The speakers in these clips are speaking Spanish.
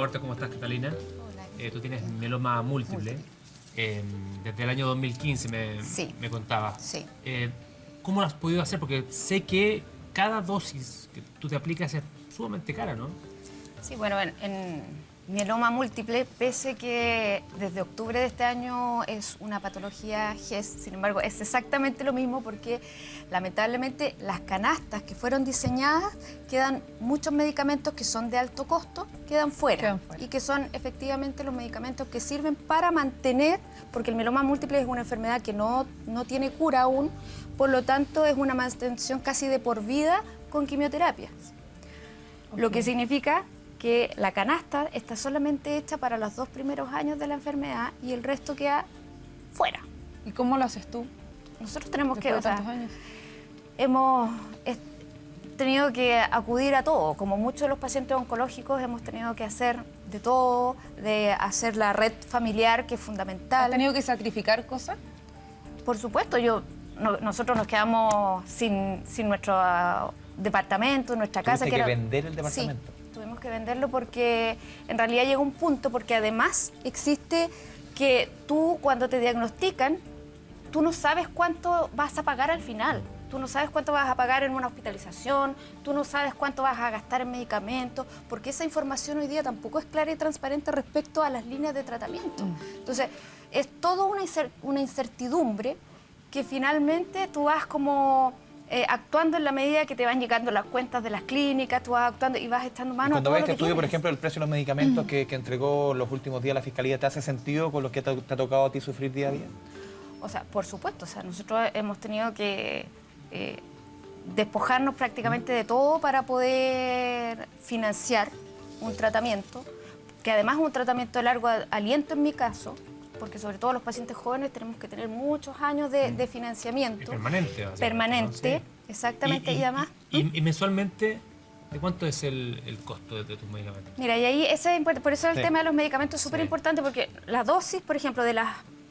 saludarte. ¿Cómo estás, Catalina? Hola. Tú tienes mieloma múltiple. Desde el año 2015 me contabas. Sí. ¿Cómo lo has podido hacer? Porque sé que cada dosis que tú te aplicas es sumamente cara, ¿no? Sí, bueno, en mieloma múltiple, pese que desde octubre de este año es una patología GES, sin embargo, es exactamente lo mismo porque lamentablemente las canastas que fueron diseñadas, quedan muchos medicamentos que son de alto costo, quedan fuera. Y que son efectivamente los medicamentos que sirven para mantener, porque el mieloma múltiple es una enfermedad que no tiene cura aún, por lo tanto es una mantención casi de por vida con quimioterapias. Lo que significa que la canasta está solamente hecha para los 2 primeros años de la enfermedad y el resto queda fuera. ¿Y cómo lo haces tú? Nosotros tenemos Después de tantos años. Hemos tenido que acudir a todo. Como muchos de los pacientes oncológicos hemos tenido que hacer de todo, de hacer la red familiar, que es fundamental. ¿Has tenido que sacrificar cosas? Por supuesto, nosotros nos quedamos sin nuestro departamento, nuestra casa. ¿Tuviste que vender el departamento? Sí, tuvimos que venderlo porque en realidad llega un punto, porque además existe que tú cuando te diagnostican, tú no sabes cuánto vas a pagar al final. Tú no sabes cuánto vas a pagar en una hospitalización, tú no sabes cuánto vas a gastar en medicamentos, porque esa información hoy día tampoco es clara y transparente respecto a las líneas de tratamiento. Entonces, es toda una incertidumbre que finalmente tú vas como actuando en la medida que te van llegando las cuentas de las clínicas, tú vas actuando y vas echando mano a cuando todo ves lo este que estudio, tienes. por ejemplo, el precio de los medicamentos que entregó los últimos días la Fiscalía, ¿te hace sentido con lo que te ha tocado a ti sufrir día a día? O sea, por supuesto, o sea, nosotros hemos tenido que despojarnos prácticamente de todo para poder financiar un tratamiento, que además es un tratamiento de largo aliento en mi caso, porque sobre todo los pacientes jóvenes tenemos que tener muchos años de financiamiento. Permanente. Permanente, ¿no? Sí. exactamente, y además... Y mensualmente, ¿de cuánto es el costo de tus medicamentos? Mira, y ahí por eso el Sí. tema de los medicamentos es súper Sí. importante, porque la dosis, por ejemplo, de los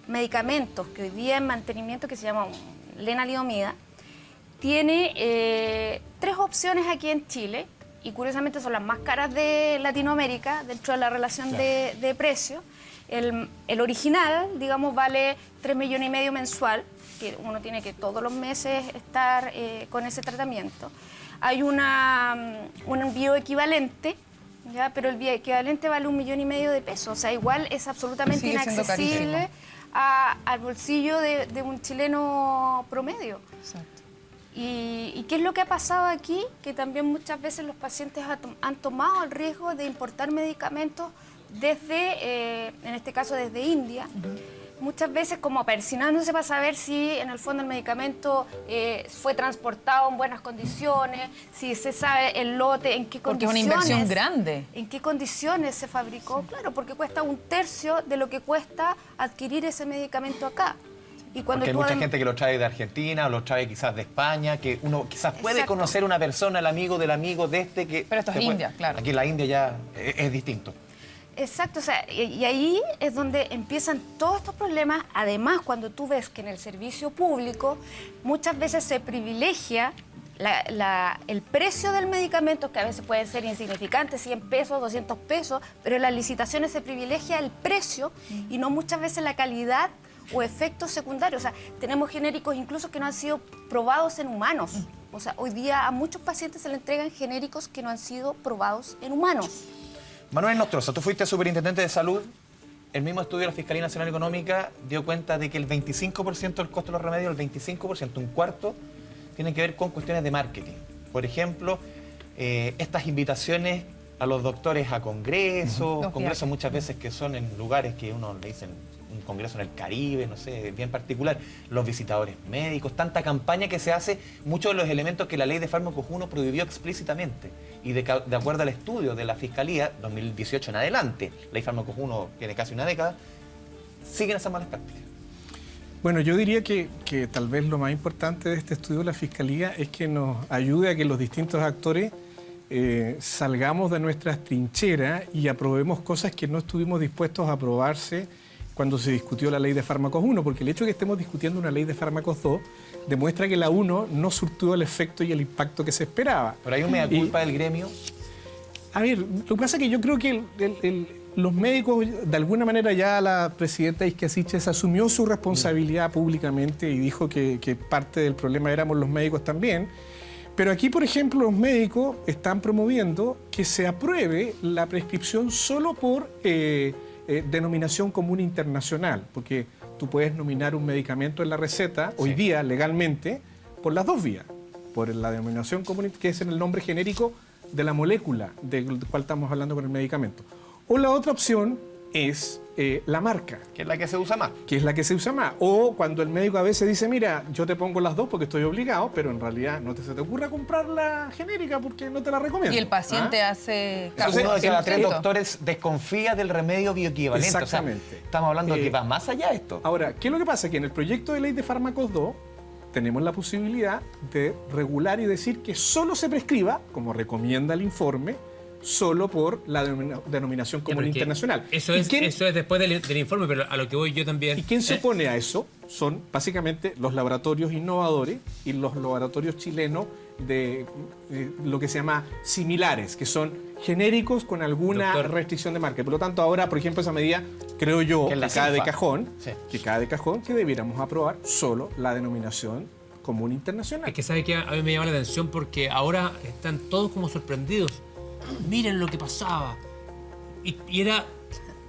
medicamentos que hoy día en mantenimiento, que se llama lenalidomida, tiene 3 opciones aquí en Chile, y curiosamente son las más caras de Latinoamérica, dentro de la relación de precio. El original, digamos, vale 3,5 millones mensual, que uno tiene que todos los meses estar con ese tratamiento. Hay un bioequivalente, ¿ya? Pero el bioequivalente vale 1,5 millones de pesos. O sea, igual es absolutamente Sigue siendo inaccesible al bolsillo de un chileno promedio. Exacto. ¿Y qué es lo que ha pasado aquí? Que también muchas veces los pacientes han tomado el riesgo de importar medicamentos desde, en este caso desde India, muchas veces como persinándose para saber si en el fondo el medicamento fue transportado en buenas condiciones, si se sabe el lote, en qué Porque es condiciones. una inversión grande. ¿En qué condiciones se fabricó? Claro, porque cuesta 1/3 de lo que cuesta adquirir ese medicamento acá. Y cuando Porque hay tú mucha además- gente que lo trae de Argentina o lo trae quizás de España, que uno quizás puede Exacto. conocer una persona, el amigo del amigo de este que... Pero esto es te puede- India, claro. Aquí en la India ya es distinto. Exacto, o sea, y ahí es donde empiezan todos estos problemas. Además, cuando tú ves que en el servicio público muchas veces se privilegia el precio del medicamento, que a veces puede ser insignificante, 100 pesos, 200 pesos, pero en las licitaciones se privilegia el precio y no muchas veces la calidad o efectos secundarios. O sea, tenemos genéricos incluso que no han sido probados en humanos. O sea, hoy día a muchos pacientes se le entregan genéricos que no han sido probados en humanos. Manuel Nostroza, tú fuiste superintendente de salud. El mismo estudio de la Fiscalía Nacional Económica dio cuenta de que el 25% del costo de los remedios, el 25%, un cuarto, tiene que ver con cuestiones de marketing. Por ejemplo, estas invitaciones a los doctores a congresos, congresos muchas veces que son en lugares que uno le dicen un congreso en el Caribe, no sé, bien particular, los visitadores médicos, tanta campaña que se hace, muchos de los elementos que la ley de fármacos 1 prohibió explícitamente. Y de acuerdo al estudio de la Fiscalía, 2018 en adelante, la ley fármacos 1 tiene casi una década, siguen esas malas prácticas. Bueno, yo diría que tal vez lo más importante de este estudio de la Fiscalía es que nos ayude a que los distintos actores salgamos de nuestras trincheras y aprobemos cosas que no estuvimos dispuestos a aprobarse cuando se discutió la ley de fármacos 1, porque el hecho de que estemos discutiendo una ley de fármacos 2 demuestra que la 1 no surtió el efecto y el impacto que se esperaba. Pero hay un mea culpa del gremio. A ver, lo que pasa es que yo creo que los médicos, de alguna manera ya la presidenta Isquia Siches asumió su responsabilidad públicamente y dijo que parte del problema éramos los médicos también. Pero aquí, por ejemplo, los médicos están promoviendo que se apruebe la prescripción solo por denominación común internacional, porque tú puedes nominar un medicamento en la receta hoy día legalmente por las dos vías, por la denominación común, que es en el nombre genérico de la molécula del cual estamos hablando con el medicamento. O la otra opción es la marca. Que es la que se usa más. Que es la que se usa más. O cuando el médico a veces dice, mira, yo te pongo las dos porque estoy obligado, pero en realidad se te ocurra comprar la genérica porque no te la recomiendo. Y el paciente hace Entonces, uno de cada tres 100%. doctores desconfía del remedio bioequivalente. Exactamente. O sea, estamos hablando de que va más allá esto. Ahora, ¿qué es lo que pasa? Que en el proyecto de ley de fármacos 2 tenemos la posibilidad de regular y decir que solo se prescriba, como recomienda el informe, solo por la denominación Ya, común pero es que internacional. Eso ¿Y es, quién- eso es después del informe, pero a lo que voy yo también. ¿Y quién se opone a eso? Son básicamente los laboratorios innovadores y los laboratorios chilenos de lo que se llama similares, que son genéricos con alguna Doctor. restricción de marca. Por lo tanto, ahora, por ejemplo, esa medida, creo yo, Que es la que cae de CINFA. cajón, Sí. que debiéramos aprobar solo la denominación común internacional. Es que sabe que a mí me llama la atención porque ahora están todos como sorprendidos. Miren lo que pasaba. Y era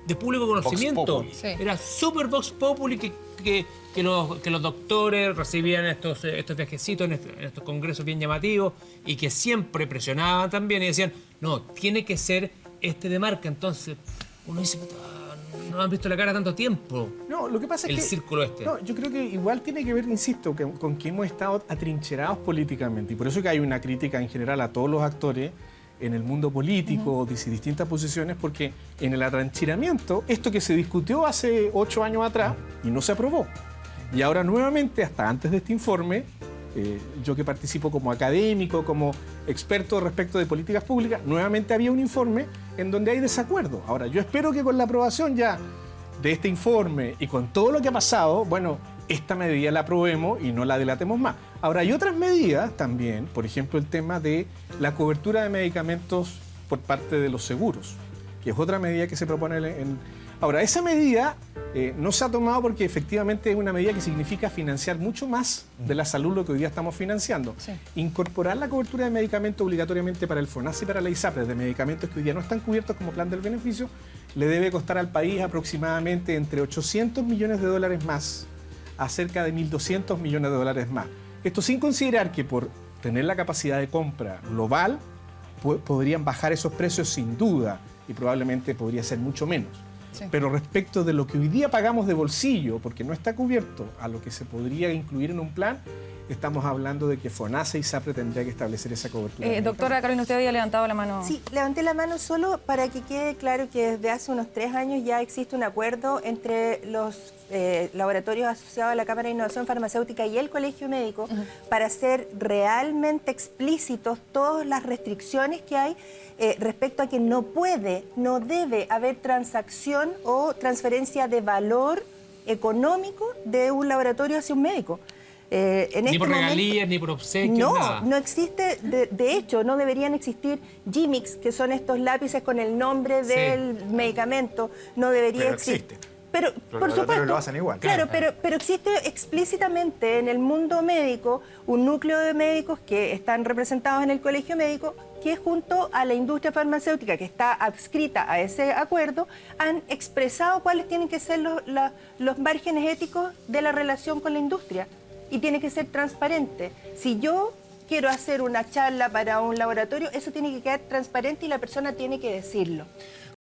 de público conocimiento. populi. Sí. Era super vox populi que los doctores recibían estos viajecitos en estos congresos bien llamativos y que siempre presionaban también y decían, no, tiene que ser este de marca. Entonces uno dice, "Puta, no han visto la cara tanto tiempo". No, lo que pasa es El que... círculo este. No, yo creo que igual tiene que ver, insisto, con que hemos estado atrincherados políticamente. Y por eso que hay una crítica en general a todos los actores en el mundo político, de distintas posiciones, porque en el atrincheramiento, esto que se discutió hace 8 años atrás y no se aprobó. Y ahora nuevamente, hasta antes de este informe, yo que participo como académico, como experto respecto de políticas públicas, nuevamente había un informe en donde hay desacuerdo. Ahora, yo espero que con la aprobación ya de este informe y con todo lo que ha pasado, bueno, esta medida la aprobemos y no la delatemos más. Ahora, hay otras medidas también, por ejemplo, el tema de la cobertura de medicamentos por parte de los seguros, que es otra medida que se propone Ahora, esa medida no se ha tomado porque efectivamente es una medida que significa financiar mucho más de la salud lo que hoy día estamos financiando. Sí. Incorporar la cobertura de medicamentos obligatoriamente para el FONASA y para la ISAPRE, de medicamentos que hoy día no están cubiertos como plan del beneficio, le debe costar al país aproximadamente entre 800 millones de dólares más a cerca de 1.200 millones de dólares más. Esto sin considerar que por tener la capacidad de compra global podrían bajar esos precios sin duda y probablemente podría ser mucho menos. Sí. Pero respecto de lo que hoy día pagamos de bolsillo, porque no está cubierto a lo que se podría incluir en un plan, estamos hablando de que FONASA y ISAPRE tendría que establecer esa cobertura. Doctora Carolina, usted había levantado la mano. Sí, levanté la mano solo para que quede claro que desde hace unos 3 años ya existe un acuerdo entre los laboratorios asociados a la Cámara de Innovación Farmacéutica y el Colegio Médico para hacer realmente explícitos todas las restricciones que hay respecto a que no debe haber transacción o transferencia de valor económico de un laboratorio hacia un médico. Ni por regalías, ni por obsequios, nada. No existe, de hecho, no deberían existir gimmicks, que son estos lápices con el nombre del medicamento, no debería Pero existir. existe. Pero, Los por laboratorios supuesto, lo hacen igual. Claro, pero existe explícitamente en el mundo médico un núcleo de médicos que están representados en el colegio médico que junto a la industria farmacéutica que está adscrita a ese acuerdo han expresado cuáles tienen que ser los márgenes éticos de la relación con la industria y tiene que ser transparente. Si yo quiero hacer una charla para un laboratorio, eso tiene que quedar transparente y la persona tiene que decirlo.